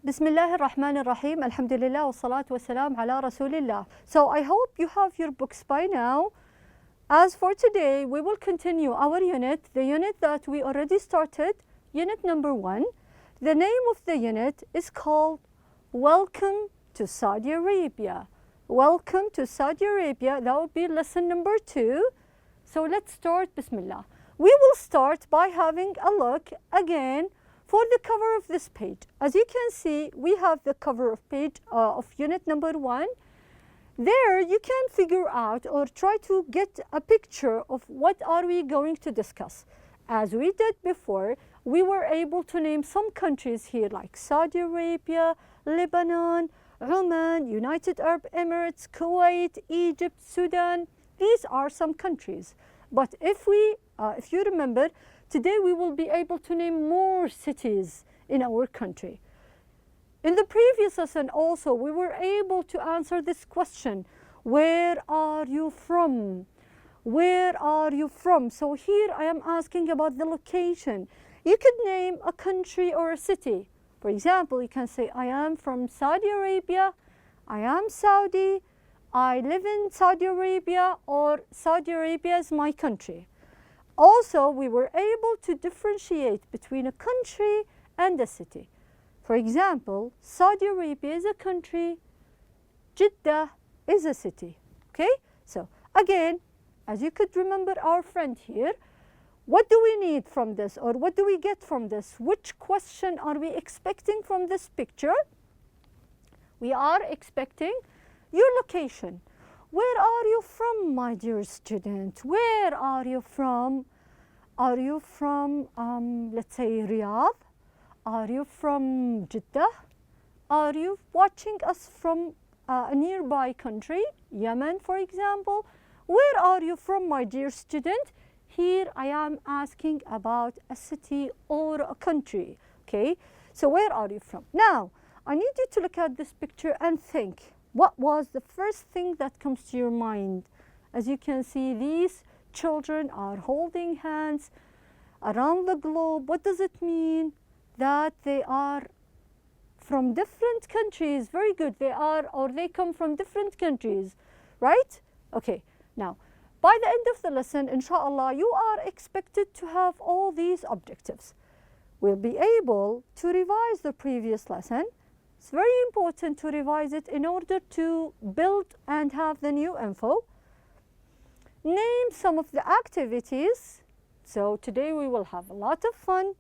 بسم الله الرحمن الرحيم. الحمد لله والصلاة والسلام على رسول الله. So I hope you have your books by now. As for today, we will continue our unit, the unit that we already started, unit number 1. The name of the unit is called Welcome to Saudi Arabia. Welcome to Saudi Arabia. That would be lesson number 2. So let's start. Bismillah. We will start by having a look again for the cover of this page. As you can see, we have the cover of page of unit number 1. There you can figure out or try to get a picture of what are we going to discuss. As we did before, we were able to name some countries here like Saudi Arabia, Lebanon, Oman, United Arab Emirates, Kuwait, Egypt, Sudan. These are some countries. But if you remember, today we will be able to name more cities in our country. In the previous lesson also, we were able to answer this question, where are you from? Where are you from? So here I am asking about the location. You could name a country or a city. For example, you can say, I am from Saudi Arabia, I am Saudi, I live in Saudi Arabia, or Saudi Arabia is my country. Also, we were able to differentiate between a country and a city. For example, Saudi Arabia is a country, Jeddah is a city. Okay? So again, as you could remember our friend here, what do we need from this, or what do we get from this? Which question are we expecting from this picture? We are expecting your location. Where are you from, my dear student? Where are you from? Are you from, let's say, Riyadh? Are you from Jeddah? Are you watching us from a nearby country, Yemen, for example? Where are you from, my dear student? Here I am asking about a city or a country, okay? So where are you from? Now, I need you to look at this picture and think, what was the first thing that comes to your mind? As you can see, these children are holding hands around the globe. What does it mean? That they are from different countries. Very good. They are, or they come from different countries, right? Okay. Now, by the end of the lesson, inshallah, you are expected to have all these objectives. We'll be able to revise the previous lesson. It's very important to revise it in order to build and have the new info. Name some of the activities. So today we will have a lot of fun,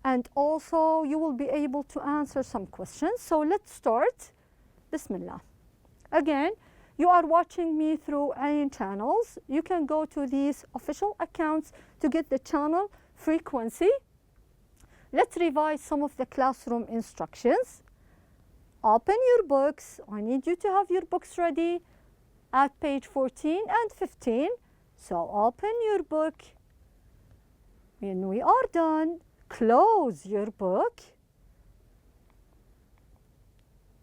and also you will be able to answer some questions. So let's start. Bismillah. Again, you are watching me through any channels. You can go to these official accounts to get the channel frequency. Let's revise some of the classroom instructions. Open your books. I need you to have your books ready at page 14 and 15. So open your book. When we are done, close your book.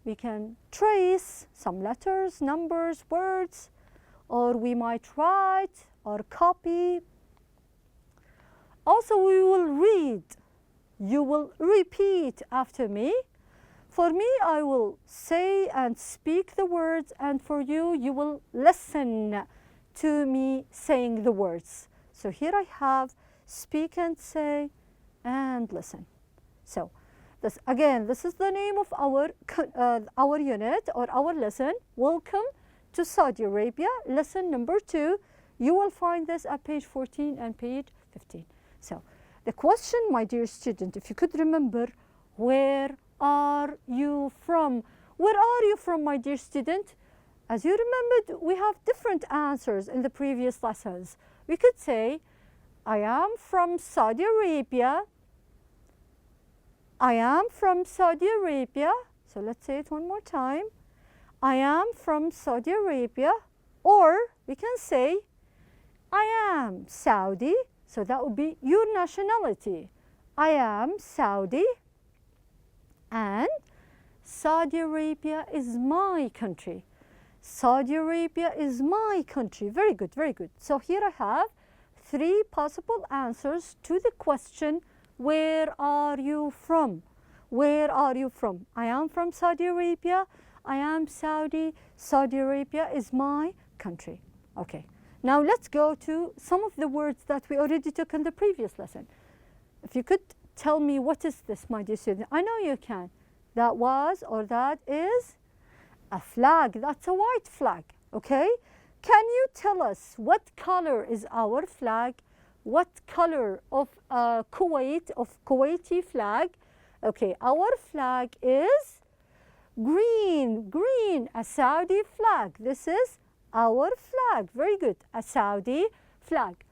We can trace some letters, numbers, words, or we might write or copy. Also, we will read. You will repeat after me. For me, I will say and speak the words, and for you, you will listen to me saying the words. So here I have speak and say and listen. So this is the name of our unit or our lesson. Welcome to Saudi Arabia, lesson number 2. You will find this at page 14 and page 15. So the question, my dear student, if you could remember, where are you from? Where are you from, my dear student? As you remembered, we have different answers in the previous lessons. We could say, I am from Saudi Arabia. I am from Saudi Arabia. So let's say it one more time. I am from Saudi Arabia. Or we can say, I am Saudi. So that would be your nationality. I am Saudi. And Saudi Arabia is my country. Saudi Arabia is my country. Very good, very good. So here I have 3 possible answers to the question, where are you from? Where are you from? I am from Saudi Arabia. I am Saudi. Saudi Arabia is my country. Okay. Now let's go to some of the words that we already took in the previous lesson. If you could tell me what is this, my dear student? I know you can. That was or that is a flag. That's a white flag. Okay. Can you tell us what color is our flag? What color of Kuwaiti flag? Okay, our flag is green, green, a Saudi flag. This is our flag. Very good, a Saudi flag.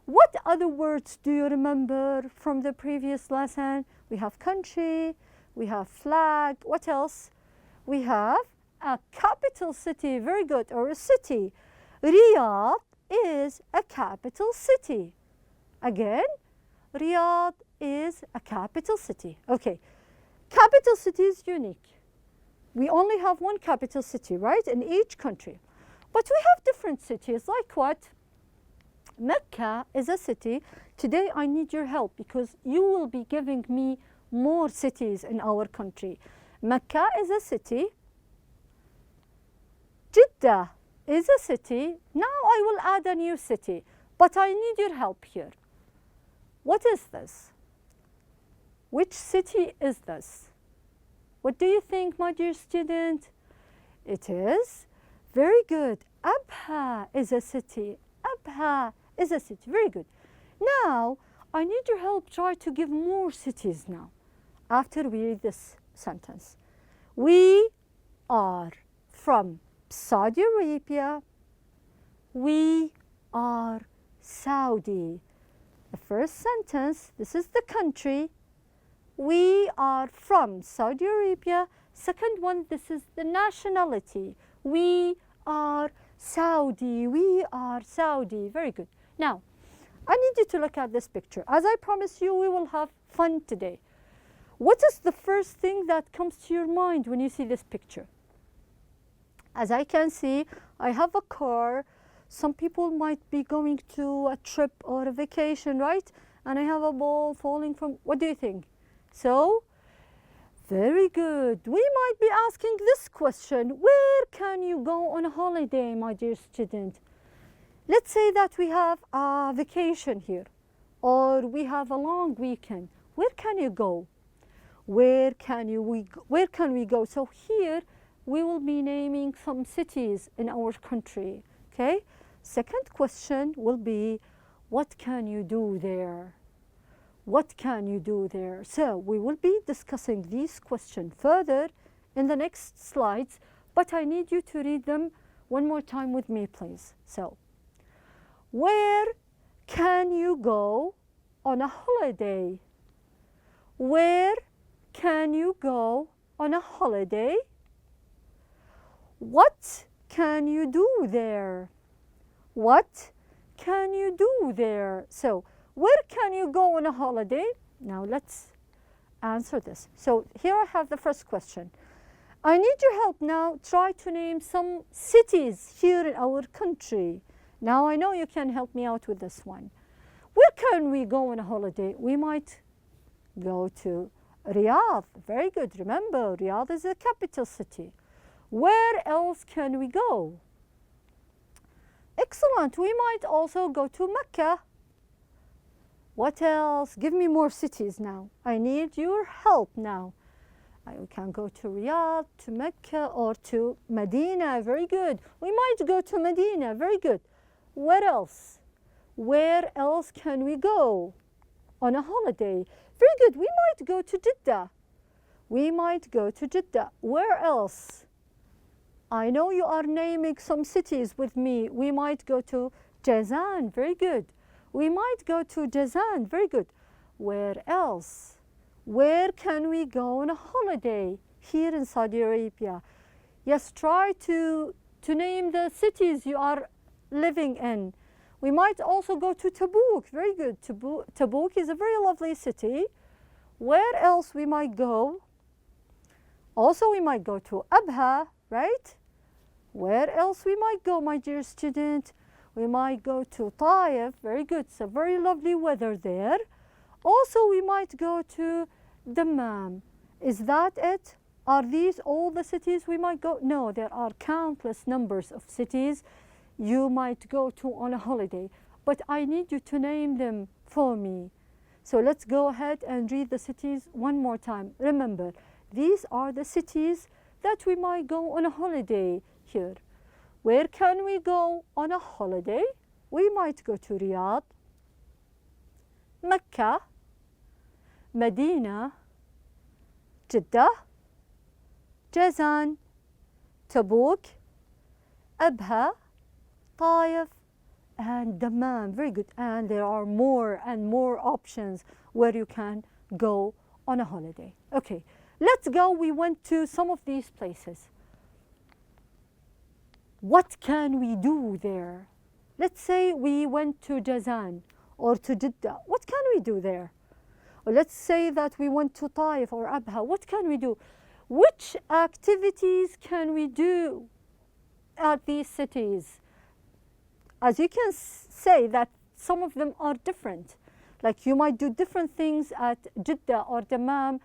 What other words do you remember from the previous lesson? We have country, we have flag. What else? We have a capital city. Very good, or a city. Riyadh is a capital city. Again, Riyadh is a capital city. Okay, capital city is unique. We only have one capital city, right, in each country. But we have different cities, like what? Mecca is a city. Today I need your help because you will be giving me more cities in our country. Mecca is a city. Jeddah is a city. Now I will add a new city, but I need your help here. What is this? Which city is this? What do you think, my dear student? It is very good. Abha is a city. Abha is a city. Very good. Now, I need your help. Try to give more cities now after we read this sentence. We are from Saudi Arabia. We are Saudi. The first sentence, this is the country. We are from Saudi Arabia. Second one, this is the nationality. We are Saudi. We are Saudi. Very good. Now, I need you to look at this picture. As I promised you, we will have fun today. What is the first thing that comes to your mind when you see this picture? As I can see, I have a car. Some people might be going to a trip or a vacation, right? And I have a ball falling from, what do you think? So, very good. We might be asking this question. Where can you go on a holiday, my dear student? Let's say that we have a vacation here, or we have a long weekend. Where can you go? Where can we go? So here, we will be naming some cities in our country, okay? Second question will be, what can you do there? What can you do there? So we will be discussing these questions further in the next slides, but I need you to read them one more time with me, please. So, where can you go on a holiday? Where can you go on a holiday? What can you do there? What can you do there? So, where can you go on a holiday? Now let's answer this. So here I have the first question. I need your help now. Try to name some cities here in our country. Now I know you can help me out with this one. Where can we go on a holiday? We might go to Riyadh. Very good. Remember, Riyadh is a capital city. Where else can we go? Excellent. We might also go to Mecca. What else? Give me more cities now. I need your help now. We can go to Riyadh, to Mecca, or to Medina. Very good. We might go to Medina. Very good. Where else? Where else can we go on a holiday? Very good. We might go to Jeddah. We might go to Jeddah. Where else? I know you are naming some cities with me. We might go to Jazan. Very good. We might go to Jazan. Very good. Where else? Where can we go on a holiday here in Saudi Arabia? Yes, try to name the cities you are living in. We might also go to Tabuk. Very good. Tabuk is a very lovely city. Where else we might go? Also, we might go to Abha, right? Where else we might go, my dear student? We might go to Taif. Very good. It's a very lovely weather there. Also, we might go to Dammam. Is that it? Are these all the cities we might go? No, there are countless numbers of cities you might go to on a holiday, but I need you to name them for me. So let's go ahead and read the cities one more time. Remember, these are the cities that we might go on a holiday here. Where can we go on a holiday? We might go to Riyadh, Mecca, Medina, Jeddah, Jazan, Tabuk, Abha, Taif, and Dammam. Very good. And there are more and more options where you can go on a holiday. Okay, let's go. We went to some of these places. What can we do there? Let's say we went to Jazan or to Jeddah. What can we do there? Or let's say that we went to Taif or Abha. What can we do? Which activities can we do at these cities? As you can say that some of them are different. Like you might do different things at Jeddah or Dammam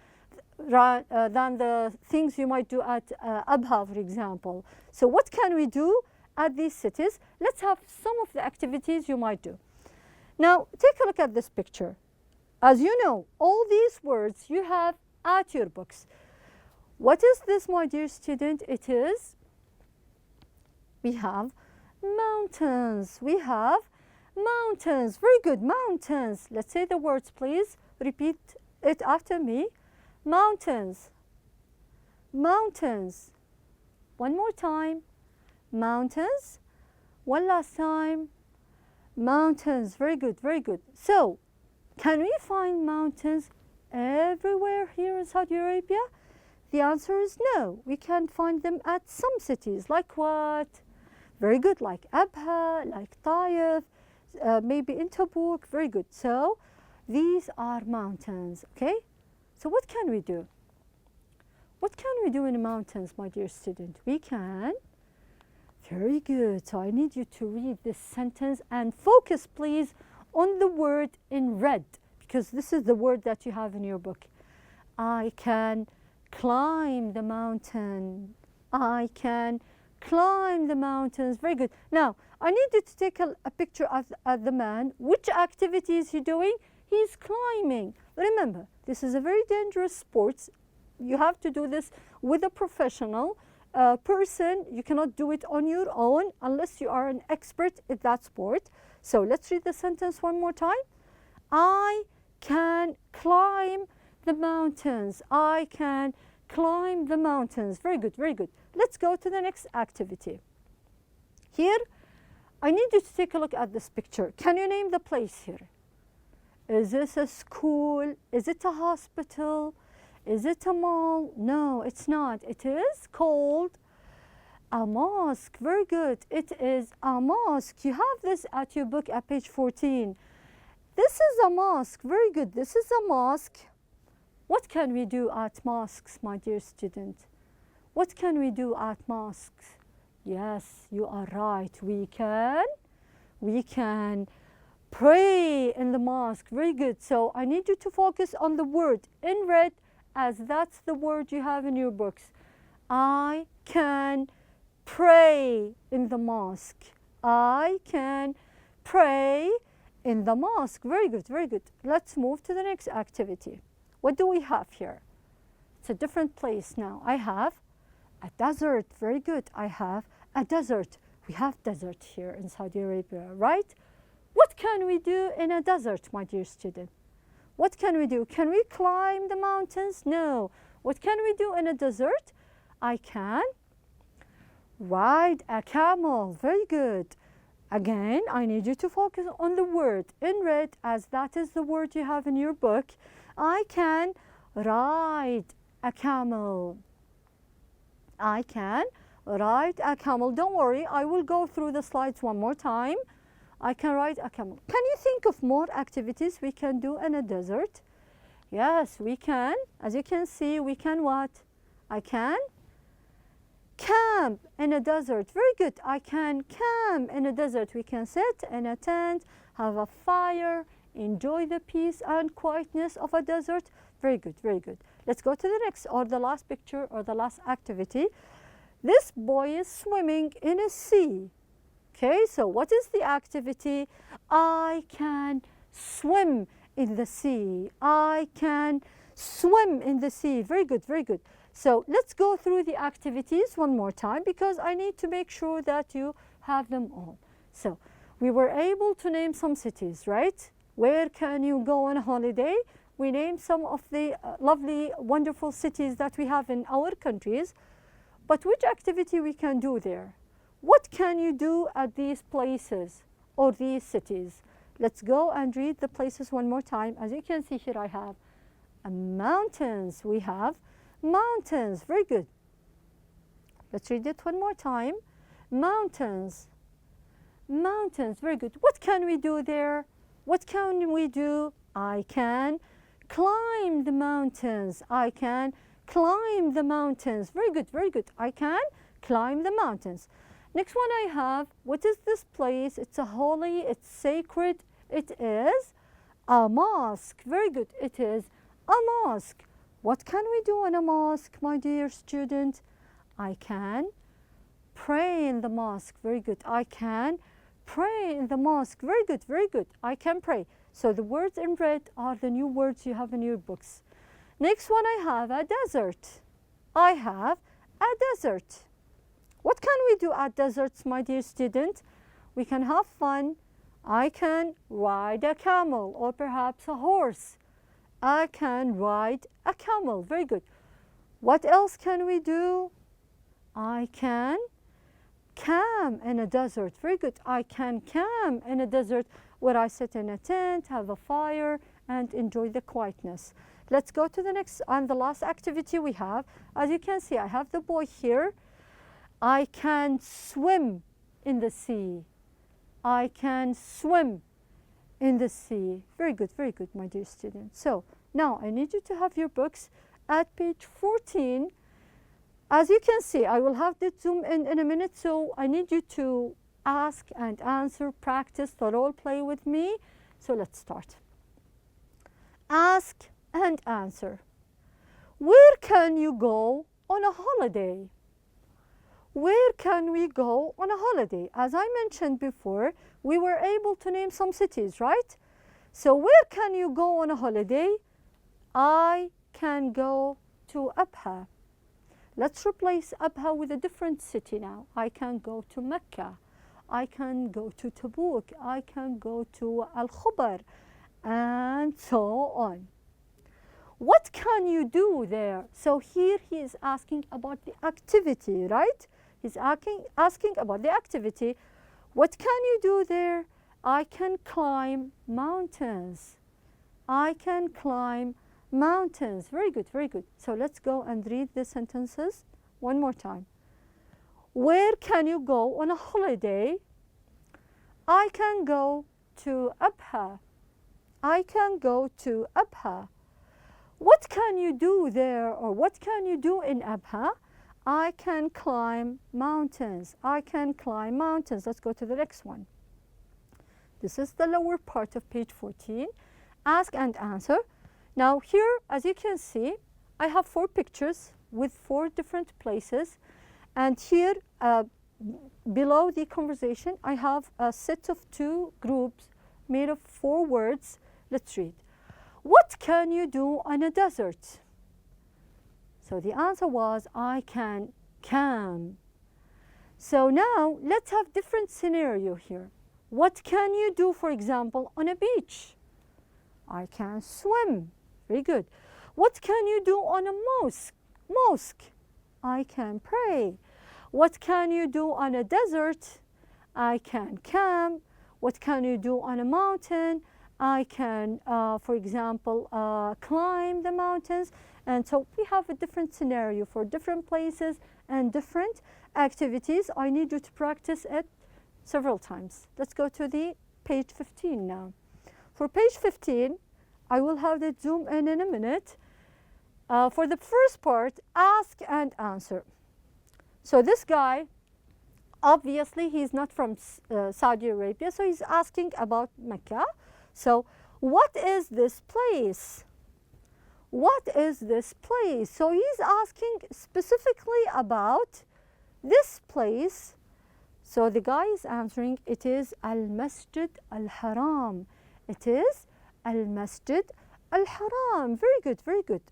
than the things you might do at Abha, for example. So what can we do at these cities? Let's have some of the activities you might do. Now, take a look at this picture. As you know, all these words you have at your books. What is this, my dear student? It is, we have mountains. We have mountains. Very good, mountains. Let's say the words, please. Repeat it after me. Mountains, mountains. One more time. Mountains. One last time. Mountains. Very good, very good. So, can we find mountains everywhere here in Saudi Arabia? The answer is no. We can find them at some cities. Like what? Very good, like Abha, like Taif, maybe in Tabuk. Very good. So, these are mountains, okay? So what can we do? What can we do in the mountains, my dear student? We can. Very good. So I need you to read this sentence and focus, please, on the word in red, because this is the word that you have in your book. I can climb the mountain. I can climb the mountains. Very good. Now, I need you to take a picture of the man. Which activity is he doing? He's climbing. Remember, this is a very dangerous sport. You have to do this with a professional person. You cannot do it on your own unless you are an expert in that sport. So let's read the sentence one more time. I can climb the mountains. I can climb the mountains. Very good, very good. Let's go to the next activity. Here, I need you to take a look at this picture. Can you name the place here? Is this a school? Is it a hospital? Is it a mall? No, it's not. It is called a mosque. Very good. It is a mosque. You have this at your book at page 14. This is a mosque. Very good. This is a mosque. What can we do at mosques, my dear student? What can we do at mosques? Yes, you are right. We can pray in the mosque. Very good. So I need you to focus on the word in red, as that's the word you have in your books. I can pray in the mosque. I can pray in the mosque. Very good, very good. Let's move to the next activity. What do we have here? It's a different place now. I have a desert. Very good. I have a desert. We have desert here in Saudi Arabia, right? What can we do in a desert, my dear student? What can we do? Can we climb the mountains? No. What can we do in a desert? I can ride a camel. Very good. Again, I need you to focus on the word in red, as that is the word you have in your book. I can ride a camel. I can ride a camel. Don't worry, I will go through the slides one more time. I can ride a camel. Can you think of more activities we can do in a desert? Yes, we can. As you can see, we can what? I can camp in a desert. Very good. I can camp in a desert. We can sit in a tent, have a fire, enjoy the peace and quietness of a desert. Very good, very good. Let's go to the next or the last picture or the last activity. This boy is swimming in a sea. Okay, so what is the activity? I can swim in the sea. I can swim in the sea. Very good, very good. So let's go through the activities one more time because I need to make sure that you have them all. So we were able to name some cities, right? Where can you go on a holiday? We named some of the lovely, wonderful cities that we have in our countries. But which activity we can do there? What can you do at these places or these cities? Let's go and read the places one more time. As you can see here, I have mountains. We have mountains. Very good. Let's read it one more time. Mountains. Mountains. Very good. What can we do there? What can we do? I can climb the mountains. I can climb the mountains. Very good, very good. I can climb the mountains. Next one I have, what is this place? It's a holy, it's sacred. It is a mosque. Very good, it is a mosque. What can we do in a mosque, my dear student? I can pray in the mosque. Very good. I can pray in the mosque. Very good, very good. I can pray. So the words in red are the new words you have in your books. Next one I have a desert. I have a desert. What can we do at deserts, my dear student? We can have fun. I can ride a camel or perhaps a horse. I can ride a camel. Very good. What else can we do? I can camp in a desert. Very good. I can camp in a desert where I sit in a tent, have a fire, and enjoy the quietness. Let's go to the next and the last activity we have. As you can see, I have the boy here. I can swim in the sea. I can swim in the sea. Very good, my dear student. So now I need you to have your books at page 14. As you can see, I will have the zoom in a minute, so I need you to ask and answer, practice the role play with me. So let's start. Ask and answer. Where can you go on a holiday? Where can we go on a holiday? As I mentioned before, we were able to name some cities, right? So where can you go on a holiday? I can go to Abha. Let's replace Abha with a different city now. I can go to Mecca. I can go to Tabuk. I can go to Al-Khubar, and so on. What can you do there? So here he is asking about the activity, right? He's asking about the activity. What can you do there? I can climb mountains. I can climb mountains. Very good, very good. So let's go and read the sentences one more time. Where can you go on a holiday? I can go to Abha. I can go to Abha. What can you do there, or what can you do in Abha? I can climb mountains. I can climb mountains. Let's go to the next one. This is the lower part of page 14. Ask and answer. Now here, as you can see, I have 4 pictures with 4 different places. And here, below the conversation, I have a set of 2 groups made of 4 words. Let's read. What can you do on a desert? So the answer was, I can camp. So now, let's have different scenario here. What can you do, for example, on a beach? I can swim. Very good. What can you do on a mosque? I can pray. What can you do on a desert? I can camp. What can you do on a mountain? I can, for example, climb the mountains. And so we have a different scenario for different places and different activities. I need you to practice it several times. Let's go to the page 15 now. For page 15, I will have the zoom in a minute. For the first part, ask and answer. So this guy, obviously he's not from Saudi Arabia, so he's asking about Mecca. So what is this place? what is this place? So he's asking specifically about this place. So the guy is answering, it is Al-Masjid Al-Haram. It is Al-Masjid Al-Haram. Very good, very good.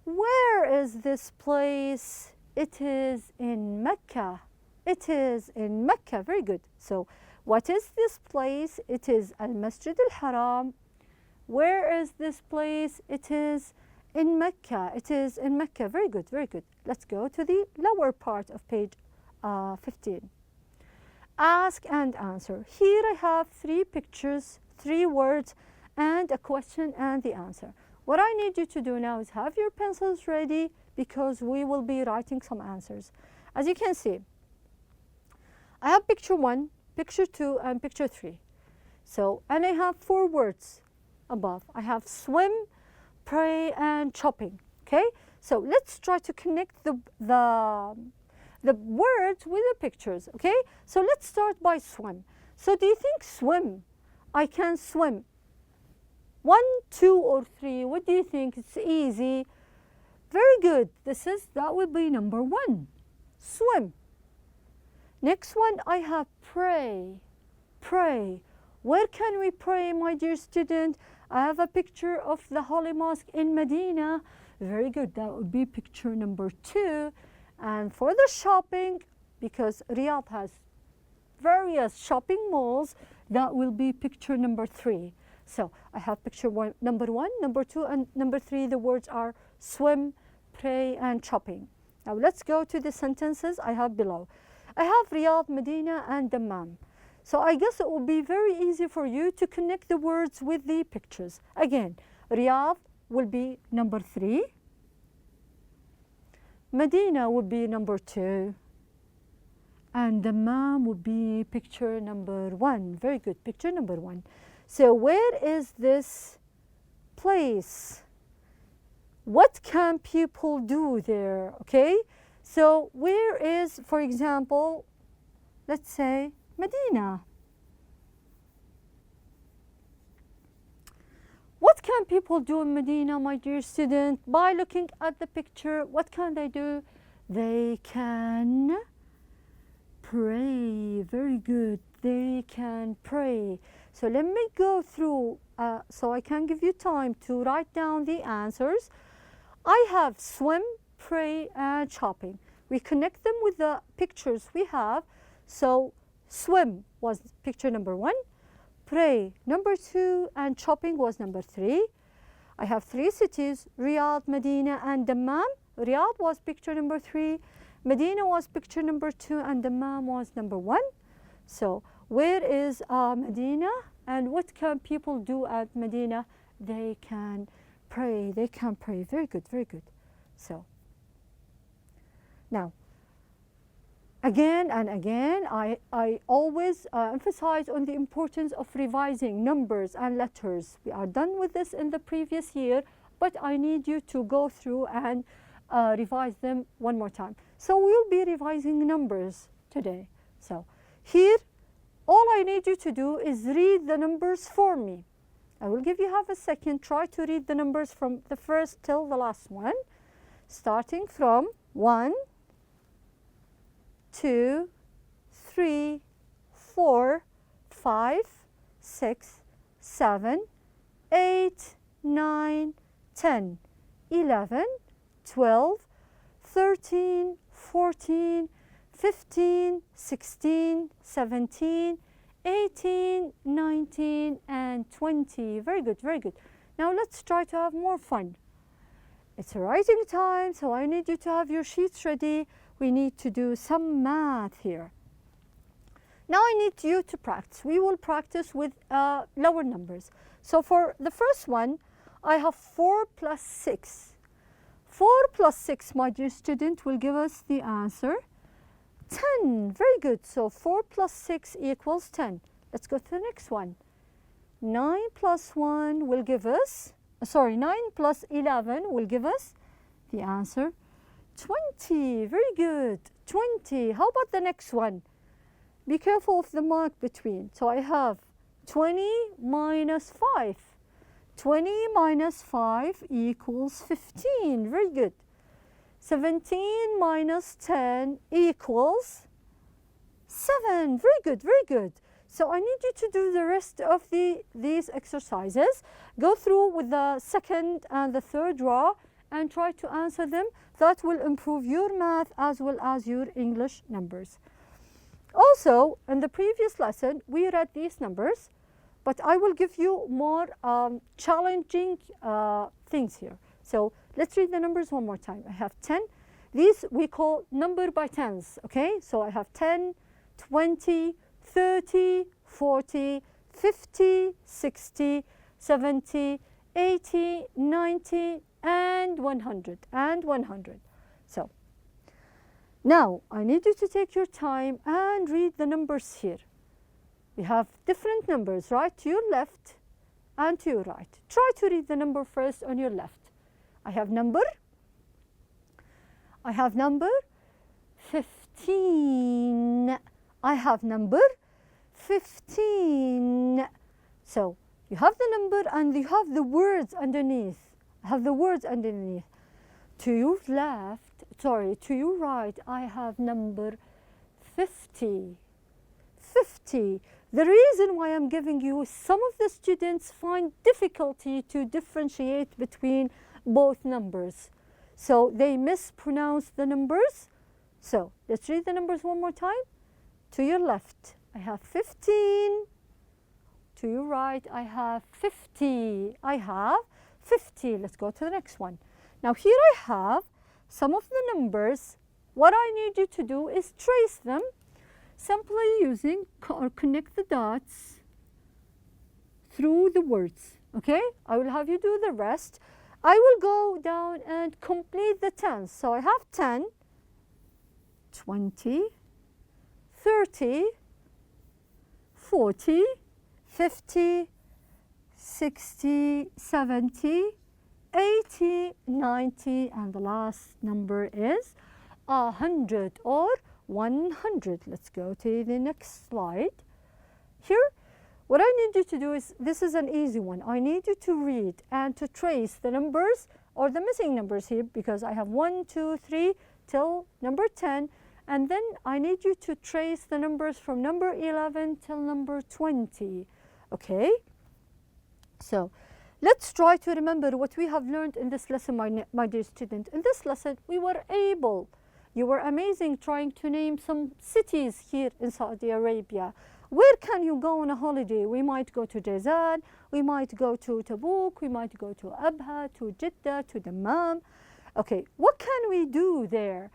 Where is this place? It is in Mecca. It is in Mecca. Very good. So what is this place? It is Al-Masjid Al-Haram. Where is this place? It is in Mecca. It is in Mecca. Very good, very good. Let's go to the lower part of page 15. Ask and answer. Here I have 3 pictures, 3 words, and a question and the answer. What I need you to do now is have your pencils ready because we will be writing some answers. As you can see, I have picture 1, picture 2, and picture 3. So, and I have 4 words above. I have swim, pray, and shopping. Okay? So let's try to connect the words with the pictures. Okay? So let's start by swim. So do you think swim? I can swim. 1, 2, or 3. What do you think? It's easy. Very good. That would be number 1. Swim. Next one, I have pray. Pray. Where can we pray, my dear student? I have a picture of the Holy Mosque in Medina. Very good. That would be picture number 2. And for the shopping, because Riyadh has various shopping malls, that will be picture number 3. So I have picture number 1, number 2, and number 3. The words are swim, pray, and shopping. Now let's go to the sentences I have below. I have Riyadh, Medina, and Dammam. So I guess it will be very easy for you to connect the words with the pictures. Again, Riyadh will be number 3. Medina would be number 2. And Dammam would be picture number 1. Very good, picture number 1. So where is this place? What can people do there? Okay, so where is, for example, let's say Medina. What can people do in Medina, my dear student? By looking at the picture, what can they do? They can pray. Very good. They can pray. So let me go through so I can give you time to write down the answers. I have swim, pray, and shopping. We connect them with the pictures we have. So swim was picture number 1, pray number 2, and shopping was number 3. I have 3 cities, Riyadh, Medina, and Dammam. Riyadh was picture number 3, Medina was picture number 2, and Dammam was number 1. So where is Medina, and what can people do at Medina? They can pray. They can pray. Very good, very good. So now, again and again, I always emphasize on the importance of revising numbers and letters. We are done with this in the previous year, but I need you to go through and revise them one more time. So we'll be revising numbers today. So here, all I need you to do is read the numbers for me. I will give you half a second. Try to read the numbers from the first till the last one, starting from 1, 2, 3, 4, 5, 6, 7, 8, 9, 10, 11, 12, 13, 14, 15, 16, 17, 18, 19, and 20. Very good, very good. Now let's try to have more fun. It's writing time, so I need you to have your sheets ready. We need to do some math here. Now I need you to practice. We will practice with lower numbers. So for the first one, I have 4 plus 6. 4 plus 6, my dear student, will give us the answer 10. Very good. So 4 plus 6 equals 10. Let's go to the next one. 9 plus 1 will give us, 9 plus 11 will give us the answer 20. Very good. 20. How about the next one? Be careful of the mark between. So I have 20 minus 5. 20 minus 5 equals 15. Very good. 17 minus 10 equals 7. Very good, very good. So I need you to do the rest of these exercises. Go through with the second and the third row and try to answer them. That will improve your math as well as your English numbers. Also, in the previous lesson, we read these numbers, but I will give you more challenging things here. So let's read the numbers one more time. I have 10. These we call number by tens, okay? So I have 10, 20, 30, 40, 50, 60, 70, 80, 90, and 100, and 100. So now I need you to take your time and read the numbers here. We have different numbers, right? To your left and to your right. Try to read the number first on your left. I have number 15. I have number 15. So you have the number and you have the words underneath. I have the words underneath. To your left, sorry, to your right, I have number 50. 50. The reason why I'm giving you, some of the students find difficulty to differentiate between both numbers. So they mispronounce the numbers. So let's read the numbers one more time. To your left, I have 15. To your right, I have 50. I have 50. Let's go to the next one. Now here I have some of the numbers. What I need you to do is trace them simply using or connect the dots through the words. Okay? I will have you do the rest. I will go down and complete the tens. So I have 10, 20, 30, 40, 50, 60, 70, 80, 90, and the last number is 100 or 100. Let's go to the next slide. Here, what I need you to do is, this is an easy one. I need you to read and to trace the numbers or the missing numbers here, because I have 1, 2, 3 till number 10. And then I need you to trace the numbers from number 11 till number 20. Okay? So let's try to remember what we have learned in this lesson, my dear student. In this lesson, we were able, you were amazing trying to name some cities here in Saudi Arabia. Where can you go on a holiday? We might go to Jazan, we might go to Tabuk, we might go to Abha, to Jeddah, to Dammam. Okay, what can we do there?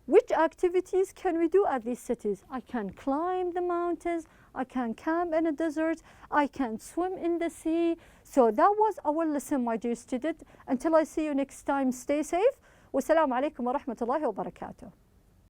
Which activities can we do at these cities? I can climb the mountains, I can camp in a desert, I can swim in the sea. So that was our lesson, my dear student. Until I see you next time, stay safe. Wassalamu alaikum wa rahmatullahi wa barakatuh.